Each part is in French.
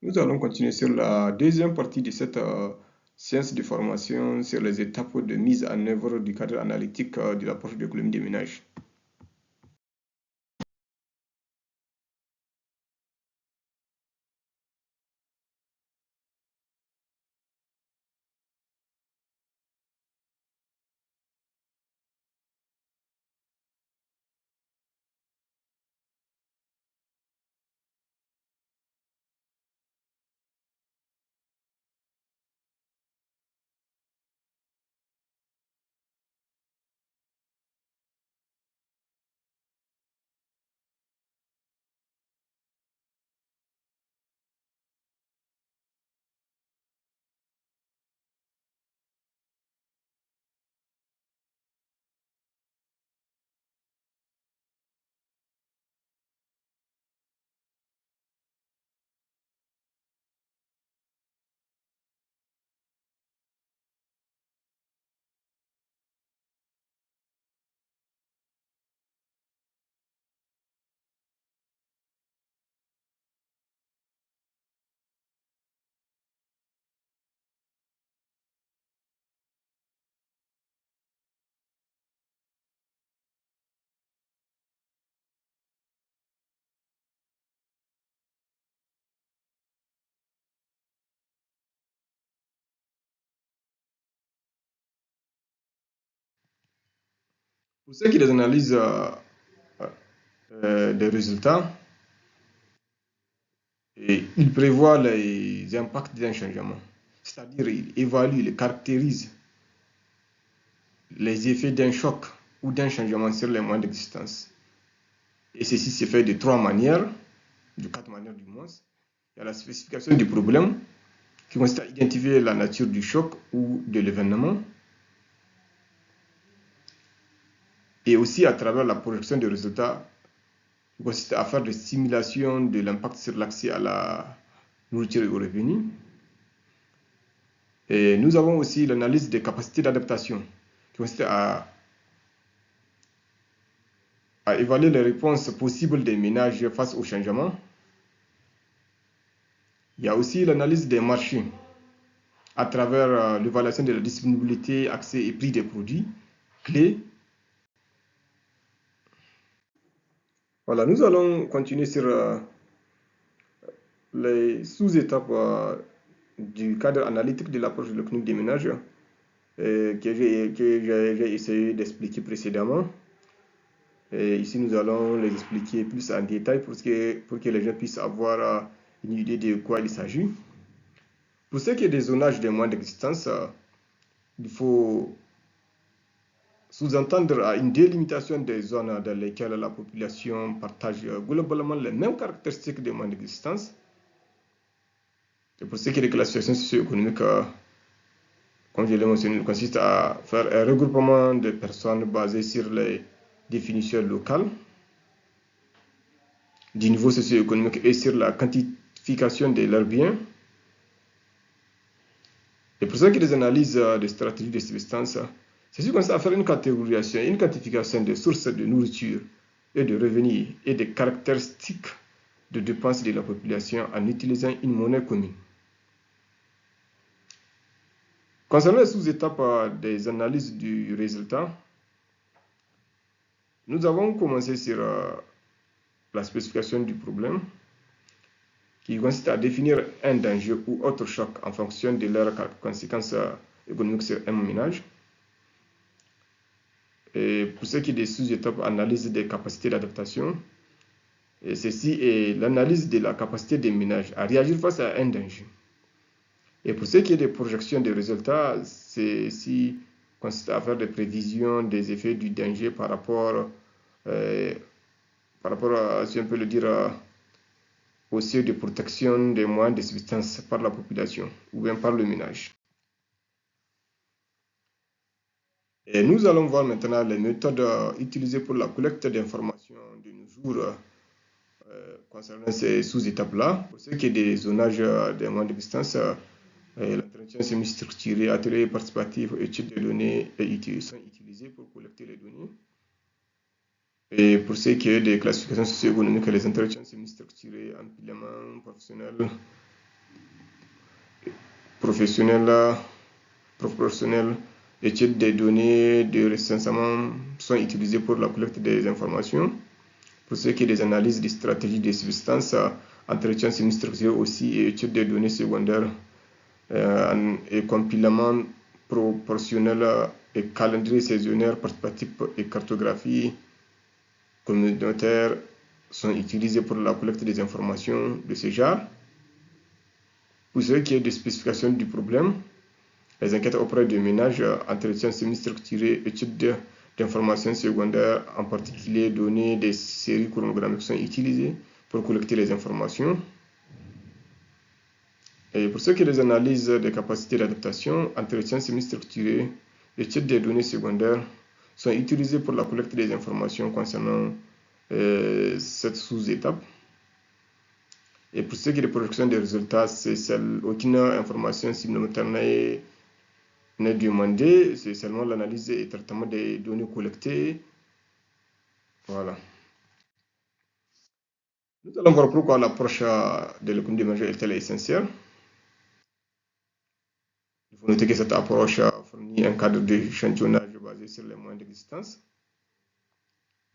Nous allons continuer sur la deuxième partie de cette séance de formation sur les étapes de mise en œuvre du cadre analytique de l'approche de l'économie des ménages. Pour ce qui est des analyses des résultats, il prévoit les impacts d'un changement, c'est-à-dire il évalue, il caractérise les effets d'un choc ou d'un changement sur les moyens d'existence. Et ceci se fait de trois manières, de quatre manières du moins. Il y a la spécification du problème, qui consiste à identifier la nature du choc ou de l'événement, et aussi à travers la projection des résultats, qui consiste à faire des simulations de l'impact sur l'accès à la nourriture et aux revenus. Et nous avons aussi l'analyse des capacités d'adaptation, qui consiste à évaluer les réponses possibles des ménages face au changement. Il y a aussi l'analyse des marchés, à travers l'évaluation de la disponibilité, accès et prix des produits clés. Voilà, nous allons continuer sur les sous-étapes du cadre analytique de l'approche de l'économie des ménages que j'ai essayé d'expliquer précédemment. Et ici, nous allons les expliquer plus en détail pour que les gens puissent avoir une idée de quoi il s'agit. Pour ce qui est des zonages des moyens d'existence, il faut sous-entendre une délimitation des zones dans lesquelles la population partage globalement les mêmes caractéristiques des moyens d'existence. Et pour ce qui est des classifications socio-économiques, comme je l'ai mentionné, il consiste à faire un regroupement de personnes basé sur les définitions locales du niveau socio-économique et sur la quantification de leurs biens. Et pour ce qui est des analyses de stratégies de subsistance, ceci consiste à faire une catégorisation, une quantification des sources de nourriture et de revenus et des caractéristiques de dépenses de la population en utilisant une monnaie commune. Concernant les sous-étapes des analyses du résultat, nous avons commencé sur la spécification du problème, qui consiste à définir un danger ou autre choc en fonction de leurs conséquences économiques sur un ménage. Et pour ce qui est des sous-étapes, analyse des capacités d'adaptation, et ceci est l'analyse de la capacité des ménages à réagir face à un danger. Et pour ce qui est des projections des résultats, ceci consiste à faire des prévisions des effets du danger par rapport à, si on peut le dire, au seuil de protection des moyens de subsistance par la population ou bien par le ménage. Et nous allons voir maintenant les méthodes utilisées pour la collecte d'informations de nos jours concernant ces sous-étapes-là. Pour ce qui est des zonages des moyens d'existence, l'entretien semi-structuré, atelier participatif, études de données sont utilisés pour collecter les données. Et pour ce qui est des classifications socio-économiques, les entretiens semi-structurés, empilement professionnel professionnelles, études des données de recensement sont utilisées pour la collecte des informations. Pour ce qui est des analyses des stratégies des substances, entretien semi-structuré aussi et études des données secondaires et compilement proportionnel et calendrier saisonnière participatif et cartographie communautaire sont utilisés pour la collecte des informations de ce genre. Pour ce qui est des spécifications du problème, les enquêtes auprès des ménages, entretien semi-structuré, études d'informations secondaires, en particulier données des séries chronogrammiques sont utilisées pour collecter les informations. Et pour ce qui est des analyses des capacités d'adaptation, entretien semi-structuré, études des données secondaires sont utilisées pour la collecte des informations concernant cette sous-étape. Et pour ce qui est de projection des résultats, aucune information supplémentaire n'est demandée, c'est seulement l'analyse et traitement des données collectées. Voilà. Nous allons voir pourquoi l'approche de l'économie des mesures est essentielle. Il faut noter que cette approche fournit un cadre d'échantillonnage basé sur les moyens d'existence.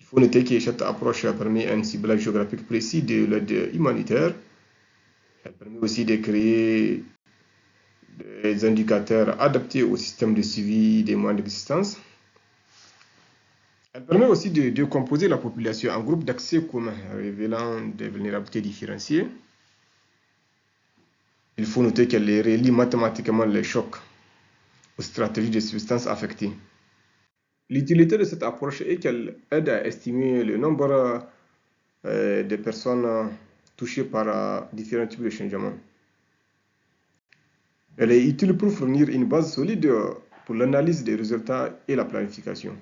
Il faut noter que cette approche permet un ciblage géographique précis de l'aide humanitaire. Elle permet aussi de créer des indicateurs adaptés au système de suivi des moyens d'existence. Elle permet aussi de décomposer la population en groupes d'accès communs révélant des vulnérabilités différenciées. Il faut noter qu'elle relie mathématiquement les chocs aux stratégies de substances affectées. L'utilité de cette approche est qu'elle aide à estimer le nombre de personnes touchées par différents types de changements. Elle est utile pour fournir une base solide pour l'analyse des résultats et la planification.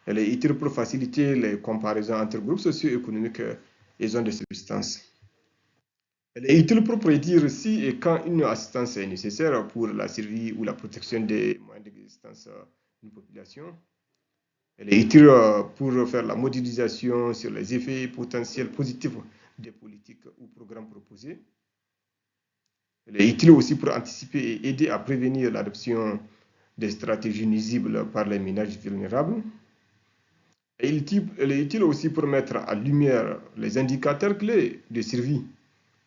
Elle est utile pour faciliter les comparaisons entre groupes socio-économiques et zones de substance. Elle est utile pour prédire si et quand une assistance est nécessaire pour la survie ou la protection des moyens d'existence d'une population. Elle est utile pour faire la modélisation sur les effets potentiels positifs des politiques ou programmes proposés. Elle est utile aussi pour anticiper et aider à prévenir l'adoption des stratégies nuisibles par les ménages vulnérables. Elle est utile aussi pour mettre en lumière les indicateurs clés de survie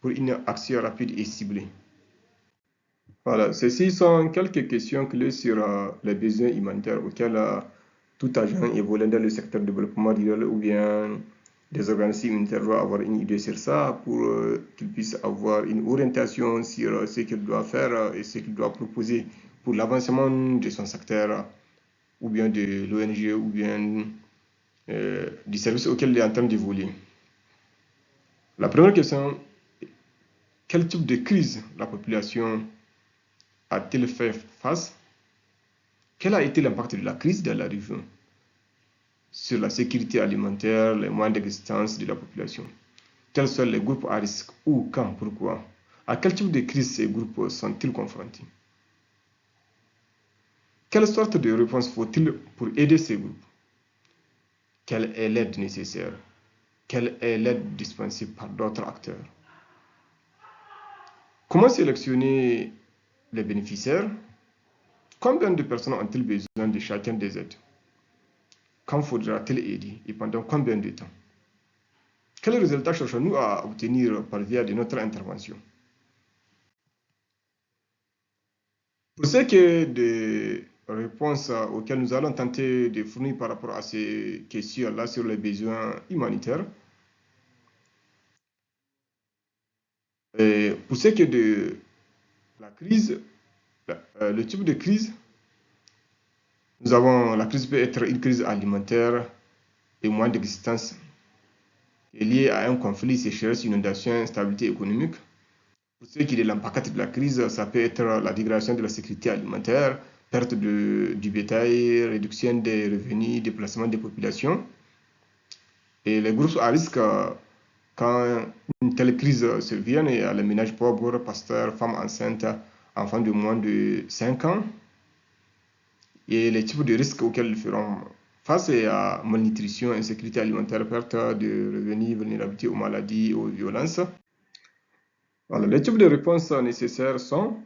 pour une action rapide et ciblée. Voilà, ceci sont quelques questions clés sur les besoins humanitaires auxquels tout agent évoluant dans le secteur du développement rural ou bien des organismes humanitaires doivent avoir une idée sur ça pour qu'ils puissent avoir une orientation sur ce qu'ils doivent faire et ce qu'ils doivent proposer pour l'avancement de son secteur ou bien de l'ONG ou bien du service auquel il est en train d'évoluer. La première question, quel type de crise la population a-t-elle fait face? Quel a été l'impact de la crise dans la région sur la sécurité alimentaire, les moyens d'existence de la population? Quels sont les groupes à risque? Où, quand, pourquoi? À quel type de crise ces groupes sont-ils confrontés? Quelle sorte de réponse faut-il pour aider ces groupes? Quelle est l'aide nécessaire? Quelle est l'aide dispensée par d'autres acteurs? Comment sélectionner les bénéficiaires? Combien de personnes ont-ils besoin de chacun des aides? Quand faudra-t-il aider et pendant combien de temps? Quels résultats cherchons-nous à obtenir par via de notre intervention? Pour ce qui est des réponses auxquelles nous allons tenter de fournir par rapport à ces questions-là sur les besoins humanitaires, et pour ce qui est de la crise, le type de crise, la crise peut être une crise alimentaire et moins d'existence liée à un conflit, sécheresse, inondation, instabilité économique. Pour ce qui est de l'impact de la crise, ça peut être la dégradation de la sécurité alimentaire, perte du bétail, réduction des revenus, déplacement des populations. Et les groupes à risque, quand une telle crise survient, il y a les ménages pauvres, pasteurs, femmes enceintes, enfants de moins de 5 ans. Et les types de risques auxquels ils feront face à malnutrition, insécurité alimentaire, perte de revenus, vulnérabilité aux maladies, aux violences. Voilà, les types de réponses nécessaires sont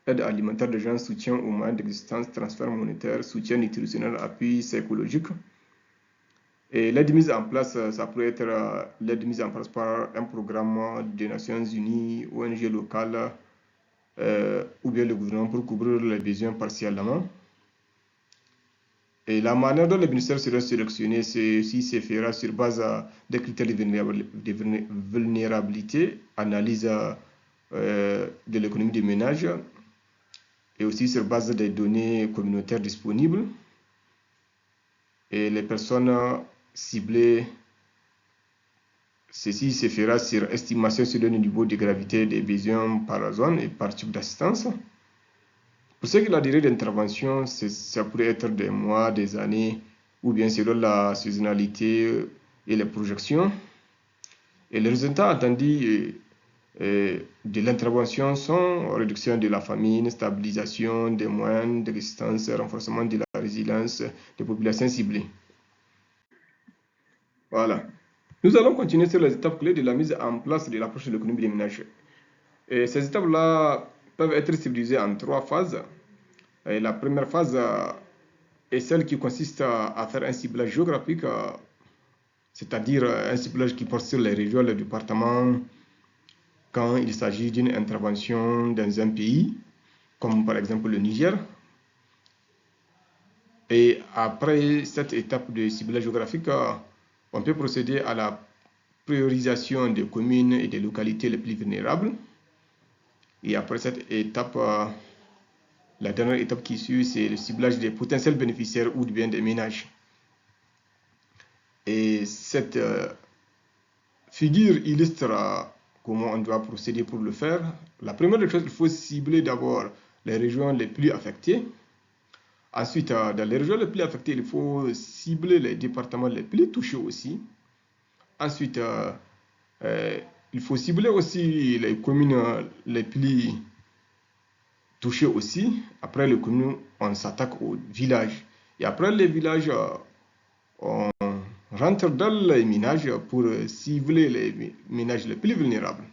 aide alimentaire de gens, soutien aux moyens d'existence, transfert monétaire, soutien nutritionnel, appui psychologique. Et l'aide mise en place, ça pourrait être l'aide mise en place par un programme des Nations Unies, ONG locales, ou bien le gouvernement pour couvrir les besoins partiellement. Et la manière dont les bénéficiaires seront sélectionnés, si se fera sur base des critères de vulnérabilité, analyse de l'économie des ménages, et aussi sur base des données communautaires disponibles. Et les personnes ciblées, ceci se fera sur estimation sur le niveau de gravité des besoins par zone et par type d'assistance. Pour ce qui est de la durée d'intervention, ça pourrait être des mois, des années, ou bien selon la saisonnalité et les projections. Et les résultats attendus de l'intervention sont réduction de la famine, stabilisation des moyens de résistance, renforcement de la résilience des populations ciblées. Voilà. Nous allons continuer sur les étapes clés de la mise en place de l'approche de l'économie des ménages. Et ces étapes-là peuvent être subdivisées en 3 phases. Et la première phase est celle qui consiste à faire un ciblage géographique, c'est-à-dire un ciblage qui porte sur les régions, les départements, quand il s'agit d'une intervention dans un pays, comme par exemple le Niger. Et après cette étape de ciblage géographique, on peut procéder à la priorisation des communes et des localités les plus vulnérables. Et après cette étape, la dernière étape qui suit, c'est le ciblage des potentiels bénéficiaires ou bien des ménages. Et cette figure illustre comment on doit procéder pour le faire. La première des choses, il faut cibler d'abord les régions les plus affectées. Ensuite, dans les régions les plus affectées, il faut cibler les départements les plus touchés aussi. Ensuite, il faut cibler aussi les communes les plus touchées aussi. Après les communes, on s'attaque aux villages. Et après les villages, on rentre dans les ménages pour cibler les ménages les plus vulnérables.